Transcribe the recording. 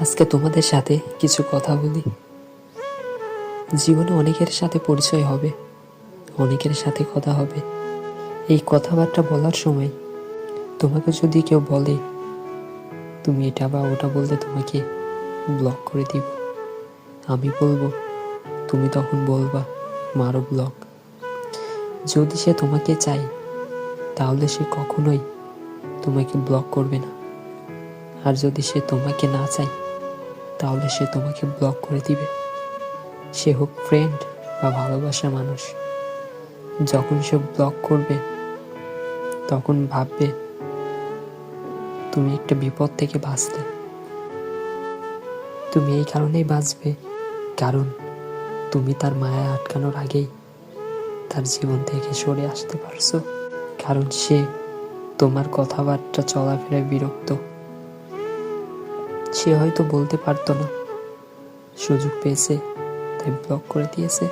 আজকে তোমাদের সাথে কিছু কথা বলি। জীবনে অনেকের সাথে পরিচয় হবে, অনেকের সাথে কথা হবে। এই কথাবার্তা বলার সময় তোমাকে যদি কেউ বলে তুমি এটা বা ওটা বলতে, তোমাকে ব্লক করে দিব, আমি বলবো তুমি তখন বলবা মারো ব্লক। যদি সে তোমাকে চায় তাহলে সে কখনোই তোমাকে ব্লক করবে না, আর যদি সে তোমাকে না চায় তাহলে সে তোমাকে ব্লক করে দিবে। সে হোক ফ্রেন্ড বা ভালোবাসার মানুষ। যখন সে ব্লক করবে তখন ভাববে তুমি একটা বিপদ থেকে বাঁচলে। তুমি এই কারণেই বাঁচবে কারণ তুমি তার মায়া আটকানোর আগেই তার জীবন থেকে সরে আসতে পারছো। কারণ সে তোমার কথাবার্তা চলাফেরায় বিরক্ত। সে হয়তো বলতে পারতো না, সুযোগ পেয়েছে তাই ব্লক করে দিয়েছে।